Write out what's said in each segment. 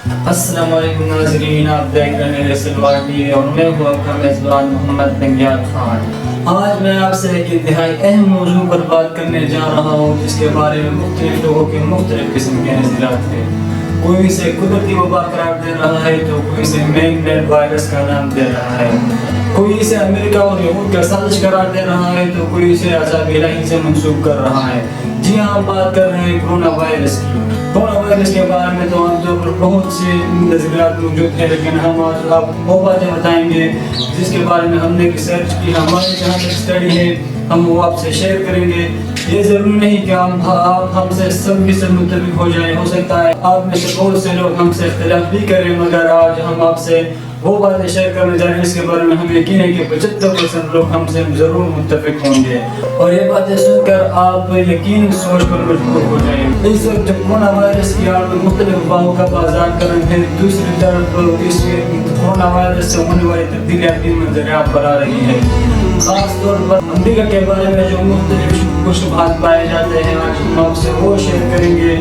السلام علیکم ناظرین، آپ دیکھ رہے ہیں سلوار ٹی وی اور میں ہوں آپ کا میزبان محمد ننگیال خان۔ آج میں آپ سے ایک انتہائی اہم موضوع پر بات کرنے جا رہا ہوں، جس کے بارے میں مختلف لوگوں کے مختلف قسم کے نظریات ہیں۔ کوئی اسے قدرتی وبا قرار دے رہا ہے تو کوئی اسے مین میڈ وائرس کا نام دے رہا ہے، کوئی اسے امریکہ اور یہود کا سازش قرار دے رہا ہے تو کوئی اسے عذاب الہی سے منسوب کر رہا ہے۔ جی ہاں، ہم بات کر رہے ہیں کرونا وائرس کی۔ کرونا وائرس کے بارے میں تو عام طور پر بہت سے نظریات موجود ہیں، لیکن ہم آج آپ وہ باتیں بتائیں گے جس کے بارے میں ہم نے ریسرچ کی، ہماری جہاں تک اسٹڈی ہے ہم وہ آپ سے شیئر کریں گے۔ یہ ضروری نہیں کہ آپ ہم سے سب متفق ہو جائیں، ہو سکتا ہے آپ میں سے بہت سے لوگ ہم سے اختلاف بھی کریں، مگر آج ہم آپ سے وہ باتیں شیئر کرنے جا رہے ہیں جس کے بارے میں ہمیں یقین ہے کہ 75% لوگ ہم سے ضرور متفق ہوں گے، اور یہ باتیں سن کر آپ یقین سوچ پر مجبور ہو جائیں۔ اس وقت جب کرونا وائرس کی آڑ میں مختلف وباؤں کا بازار کرن ہے، دوسری طرف اس کرونا وائرس سے ہونے والی تبدیلیاں بھی منظریات پر آ رہی ہیں۔ خاص طور پر امریکہ کے بارے میں جو مختلف شبہات پائے جاتے ہیں، آج ہم آپ سے وہ شیئر کریں گے۔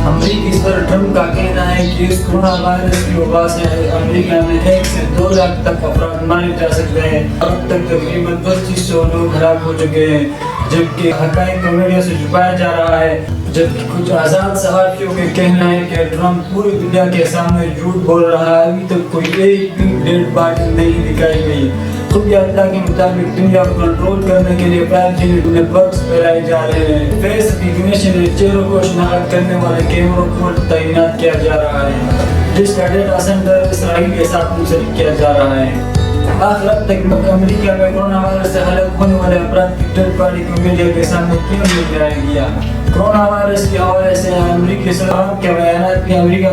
امریکی صدر ٹرمپ کا کہنا ہے کہ اس کرونا وائرس کی وبا سے امریکہ میں 1 سے 2 لاکھ تک افراد مارے جا سکتے ہیں۔ اب تک تقریباً 2500 لوگ ہلاک ہو چکے ہیں، جبکہ حقائق کو میڈیا سے چھپایا جا رہا ہے۔ جبکہ کچھ آزاد صحافیوں کا کہنا ہے کہ ٹرمپ پوری دنیا کے سامنے جھوٹ بول رہا ہے، ابھی تک کوئی ایک بھی ڈیڈ باڈی نہیں دکھائی گئی۔ خفیہ اطلاع کے مطابق دنیا کو کنٹرول کرنے کے لیے 5G نیٹ ورکس پھیلائے جا رہے ہیں۔ فیس ریکگنیشن چہروں کو شناخت کرنے والے کیمروں کو تعینات کیا جا رہا ہے، جس کا ڈیٹا سینٹر اسرائیل کے ساتھ منسلک کیا جا رہا ہے۔ آخر اب تک امریکہ میں کرونا وائرس سے ہلاک ہونے والے افراد کی ڈیڈ باڈی کو میڈیا کے سامنے کیوں نہیں لایا گیا؟ کرونا وائرس کے حوالے سے امریکی صدر کے بیانات بھی امریکہ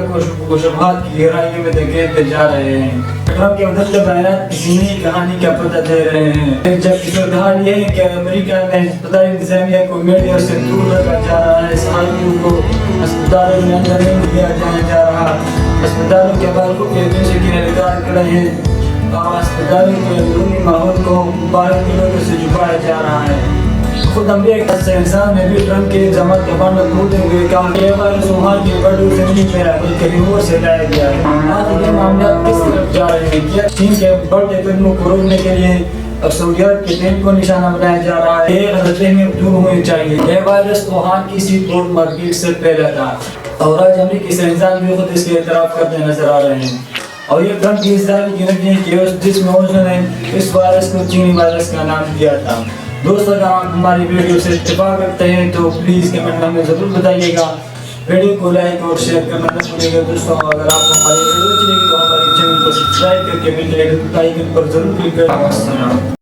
کو شبہات کی گہرائی میں دھکیلتے جا رہے ہیں۔ ٹرمپ کے بدلتے بیانات کسی نئی کہانی کا پتہ دے رہے ہیں، جبکہ صورتحال یہ ہے کہ امریکہ میں ہسپتالی انتظامیہ کو میڈیا سے دور رکھا جا رہا ہے، صحافیوں کو ہسپتالوں میں اندر نہیں لیا جا رہا، ہسپتالوں کے بالکل کے جیسے کہ اہلکار کھڑے ہیں اور ہسپتالوں کے اندرونی ماحول کو باہر کے لوگوں سے چھپایا جا رہا ہے۔ خود امریکہ سے انسان نے بھی ٹرمپ کے الزامات کا بانڈا کھولتے ہوئے کہا کہ یہ وائرس وہاں کے بڑوں سے نہیں پھیلا بلکہ کہیں اور سے لایا گیا ہے۔ آج یہ معاملات کس طرف جا رہے ہیں؟ کیا چین کے بڑھتے قدموں کو روکنے کے لیے اب سعودیات کے دین کو نشانہ بنایا جا رہا ہے؟ یہ غلط فہمیاں دور ہونی چاہیے۔ یہ وائرس وہاں کی سی بورڈ مارکیٹ سے پھیلا تھا، اور آج امریکی سائنسدان بھی خود اس کے اعتراف کرتے نظر آ رہے ہیں، اور یہ ٹرمپ کی اس دعوے کی نتیجے کہ جس میں اس نے اس وائرس کو چینی وائرس کا نام دیا تھا۔ دوستو، اگر آپ ہماری ویڈیو سے اتفاق رکھتے ہیں تو پلیز کمنٹ میں ہمیں ضرور بتائیے گا۔ ویڈیو کو لائک اور شیئر کرنا نہ بھولیے گا۔ دوستو، اگر آپ کو ہماری ویڈیو اچھی لگی تو ہمارے چینل کو سبسکرائب کر کے بیل آئیکن پر ضرور کلک کریں۔